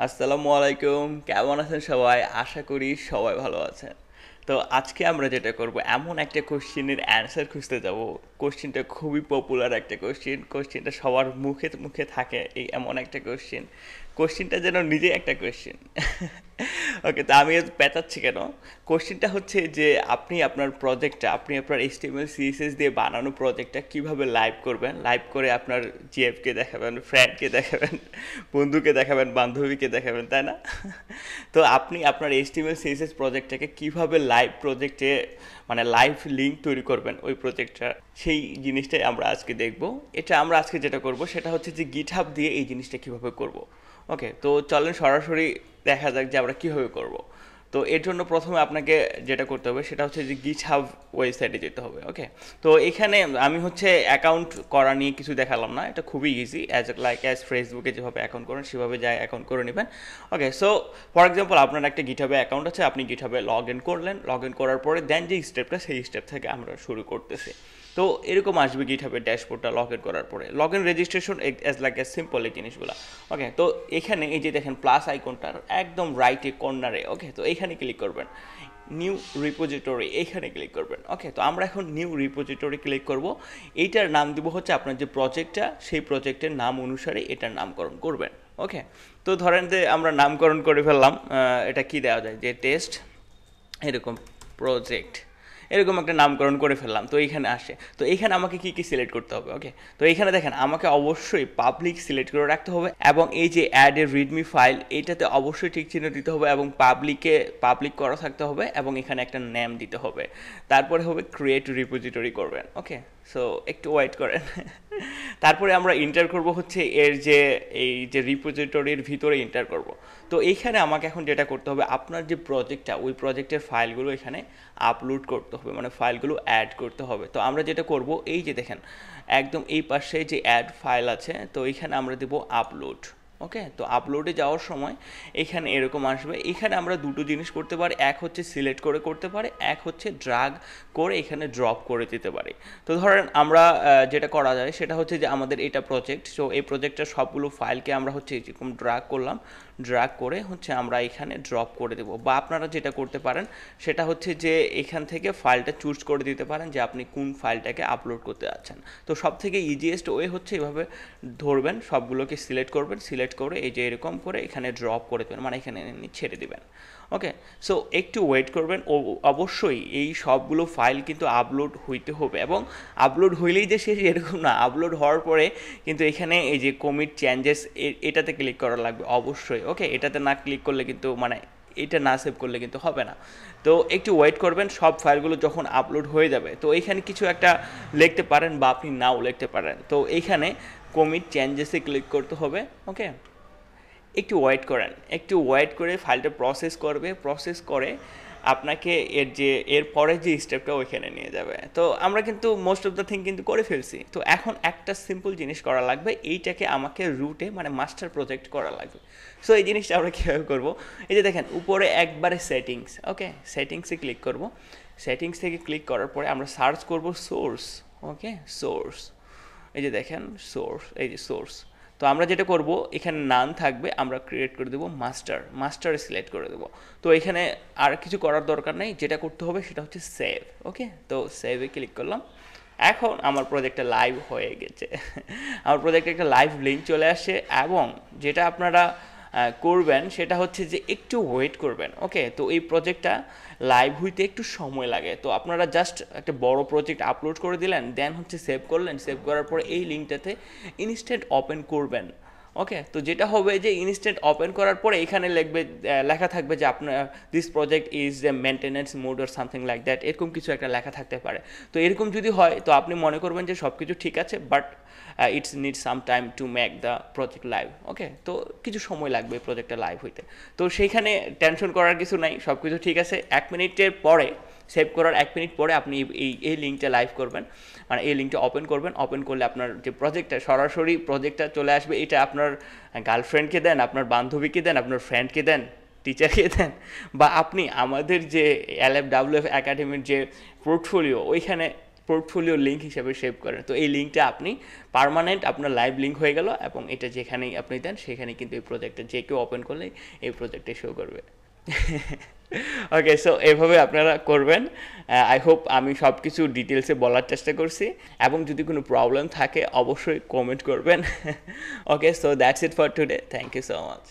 আসসালামু আলাইকুম, কেমন আছেন সবাই? আশা করি সবাই ভালো আছেন। তো আজকে আমরা যেটা করব, এমন একটা কোশ্চেনের অ্যান্সার খুঁজতে যাব। কোশ্চেনটা খুবই পপুলার একটা কোশ্চেন, কোশ্চেনটা সবার মুখে মুখে থাকে, এই এমন একটা কোশ্চেন। কোশ্চেনটা যেন নিজে একটা কোশ্চেন। ওকে, তো আমি পেঁচাচ্ছি কেন? কোশ্চেনটা হচ্ছে যে আপনি আপনার এইচটিএমএল সিএসএস দিয়ে বানানো প্রজেক্টটা কিভাবে লাইভ করবেন, লাইভ করে আপনার জিএফকে দেখাবেন, ফ্রেন্ডকে দেখাবেন, বন্ধুকে দেখাবেন, বান্ধবীকে দেখাবেন, তাই না? তো আপনি আপনার এইচটিএমএল সিএসএস প্রজেক্টটাকে কিভাবে লাইভ প্রজেক্টে মানে লাইভ লিঙ্ক তৈরি করবেন ওই প্রজেক্টটা, সেই জিনিসটাই আমরা আজকে দেখব। এটা আমরা আজকে যেটা করব সেটা হচ্ছে যে গিটহাব দিয়ে এই জিনিসটা কিভাবে করব। ওকে, তো চলেন সরাসরি দেখা যাক যে আমরা কীভাবে করব। তো এর জন্য প্রথমে আপনাকে যেটা করতে হবে সেটা হচ্ছে যে গিটহাব ওয়েবসাইটে যেতে হবে। ওকে, তো এখানে আমি হচ্ছে অ্যাকাউন্ট করা নিয়ে কিছু দেখালাম না, এটা খুবই ইজি, অ্যাজ ফেসবুকে যেভাবে অ্যাকাউন্ট করেন সেভাবে যায় অ্যাকাউন্ট করে নেবেন। ওকে, সো ফর এক্সাম্পল আপনার একটা গিটহাবে অ্যাকাউন্ট আছে, আপনি গিটহাবে লগ ইন করলেন, লগ ইন করার পরে দেন যে স্টেপটা, সেই স্টেপ থেকে আমরা শুরু করতেছি। তো এরকম আসবে গিটহাবের ড্যাশবোর্ডটা লগ ইন করার পরে, log in registration as simple এই জিনিসগুলো। ওকে, তো এখানে এই যে দেখেন প্লাস আইকনটার একদম রাইটে কর্নারে, ওকে, তো এইখানে ক্লিক করবেন, নিউ রিপোজিটরি এইখানে ক্লিক করবেন। ওকে, তো আমরা এখন নিউ রিপোজিটরি ক্লিক করব। এইটার নাম দিব হচ্ছে আপনার যে প্রজেক্টটা, সেই প্রজেক্টের নাম অনুসারে এটার নামকরণ করবেন। ওকে, তো ধরেন যে আমরা নামকরণ করে ফেললাম, এটা কি দেওয়া যায়, যে টেস্ট এরকম প্রজেক্ট, এরকম একটা নামকরণ করে ফেললাম। তো এইখানে আসে, তো এইখানে আমাকে কি কি সিলেক্ট করতে হবে? ওকে, তো এইখানে দেখেন আমাকে অবশ্যই পাবলিক সিলেক্ট করে রাখতে হবে, এবং এই যে অ্যাড এর রিডমি ফাইল এইটাতে অবশ্যই ঠিক চিহ্ন দিতে হবে, এবং পাবলিক করা থাকতে হবে, এবং এখানে একটা নেম দিতে হবে। তারপরে হবে ক্রিয়েট রিপোজিটরি করবেন। ওকে, সো একটু ওয়েট করেন। তারপরে আমরা এন্টার করব হচ্ছে এই যে রিপোজিটরির ভিতরে এন্টার করব। তো এইখানে আমাকে এখন যেটা করতে হবে, আপনার যে প্রজেক্টটা, ওই প্রজেক্টের ফাইলগুলো এখানে আপলোড করতে হবে, মানে ফাইলগুলো অ্যাড করতে হবে। তো আমরা যেটা করব, এই যে দেখেন একদম এই পাশে যে অ্যাড ফাইল আছে, তো এইখানে আমরা দেব আপলোড। ওকে, তো আপলোডে যাওয়ার সময় এখানে এরকম আসবে। এখানে আমরা দুটো জিনিস করতে পারি, এক হচ্ছে সিলেক্ট করে করতে পারি, এক হচ্ছে ড্রাগ করে এখানে ড্রপ করে দিতে পারি। তো ধরেন আমরা যেটা করা যায় সেটা হচ্ছে যে আমাদের এটা প্রজেক্ট, সো এই প্রজেক্টের সবগুলো ফাইলকে আমরা হচ্ছে এরকম ড্রাগ করলাম, ড্রাগ করে হচ্ছে আমরা এখানে ড্রপ করে দেবো। বা আপনারা যেটা করতে পারেন সেটা হচ্ছে যে এখান থেকে ফাইলটা চুজ করে দিতে পারেন যে আপনি কোন ফাইলটাকে আপলোড করতে যাচ্ছেন। তো সব থেকে ইজিয়েস্ট ওয়ে হচ্ছে এভাবে ধরবেন, সবগুলোকে সিলেক্ট করবেন, সিলেক্ট করে এই যে এরকম করে এখানে ড্রপ করে দেবেন, মানে এখানে ছেড়ে দিবেন। ওকে, সো একটু ওয়েট করবেন। অবশ্যই এই সবগুলো ফাইল কিন্তু আপলোড হইতে হবে, এবং আপলোড হইলেই যে শেষ এরকম না, আপলোড হওয়ার পরে কিন্তু এখানে এই যে কমিট চেঞ্জেস এটাতে ক্লিক করা লাগবে অবশ্যই। ওকে, এটাতে না ক্লিক করলে কিন্তু মানে এটা না সেভ করলে কিন্তু হবে না। তো একটু ওয়েট করবেন, সব ফাইলগুলো যখন আপলোড হয়ে যাবে তো এইখানে কিছু একটা লিখতে পারেন বা আপনি নাও লিখতে পারেন। তো এইখানে কমিট চেঞ্জেসে ক্লিক করতে হবে। ওকে, একটু ওয়েট করেন, একটু ওয়েট করে ফাইলটা প্রসেস করবে, প্রসেস করে আপনাকে এর পরে যে স্টেপটা ওইখানে নিয়ে যাবে। তো আমরা কিন্তু মোস্ট অফ দ্য থিং কিন্তু করে ফেলছি। তো এখন একটা সিম্পল জিনিস করা লাগবে, এইটাকে আমাকে রুটে মানে মাস্টার প্রজেক্ট করা লাগবে। সো এই জিনিসটা আমরা কীভাবে করবো, এই যে দেখেন উপরে একবারে সেটিংস, ওকে, সেটিংসে ক্লিক করব। সেটিংস থেকে ক্লিক করার পরে আমরা সার্চ করব সোর্স। ওকে, সোর্স, এই যে দেখেন সোর্স, এই যে সোর্স। তো আমরা যেটা করব, এখানে নাম থাকবে, আমরা ক্রিয়েট করে দেবো মাস্টারে সিলেক্ট করে দেবো। তো এখানে আর কিছু করার দরকার নেই, যেটা করতে হবে সেটা হচ্ছে সেভ। ওকে, তো সেভে ক্লিক করলাম। এখন আমার প্রজেক্টটা লাইভ হয়ে গেছে। আমার প্রজেক্টে একটা লাইভ লিঙ্ক চলে আসে, এবং যেটা আপনারা করবেন সেটা হচ্ছে যে একটু ওয়েট করবেন। ওকে, তো এই প্রজেক্টটা লাইভ হইতে একটু সময় লাগে। তো আপনারা জাস্ট একটা বড় প্রজেক্ট আপলোড করে দিলেন, দেন হচ্ছে সেভ করলেন, সেভ করার পরে এই লিঙ্কটাতে ইনস্ট্যান্ট ওপেন করবেন। ওকে, তো যেটা হবে যে ইনস্ট্যান্ট ওপেন করার পরে এখানে লেখা থাকবে যে আপনার this project is a maintenance mode or something like that, এরকম কিছু একটা লেখা থাকতে পারে। তো এরকম যদি হয় তো আপনি মনে করবেন যে সব কিছু ঠিক আছে, but it's need some time to make the project live. Okay, তো কিছু সময় লাগবে প্রজেক্টটা লাইভ হইতে। তো সেইখানে টেনশন করার কিছু নাই, সব কিছু ঠিক আছে। 1 মিনিটের পরে, সেভ করার 1 মিনিট পরে আপনি এই লিঙ্কটা লাইভ করবেন, মানে এই লিঙ্কটা ওপেন করবেন। ওপেন করলে আপনার যে প্রজেক্টটা, সরাসরি প্রজেক্টটা চলে আসবে। এটা আপনার গার্লফ্রেন্ডকে দেন, আপনার বান্ধবীকে দেন, আপনার ফ্রেন্ডকে দেন, টিচারকে দেন, বা আপনি আমাদের যে LFWF একাডেমির যে পোর্টফোলিও ওইখানে পোর্টফোলিও লিঙ্ক হিসেবে সেভ করেন, তো এই লিঙ্কটা আপনি পার্মানেন্ট আপনার লাইভ লিঙ্ক হয়ে গেল, এবং এটা যেখানেই আপনি দেন সেখানে কিন্তু এই প্রজেক্টটা যে কেউ ওপেন করলেই এই প্রজেক্টে শো করবে। ওকে, সো এভাবে আপনারা করবেন। আই হোপ আমি সব কিছু ডিটেলসে বলার চেষ্টা করছি, এবং যদি কোনো প্রবলেম থাকে অবশ্যই কমেন্ট করবেন। Okay, so that's it for today, thank you so much.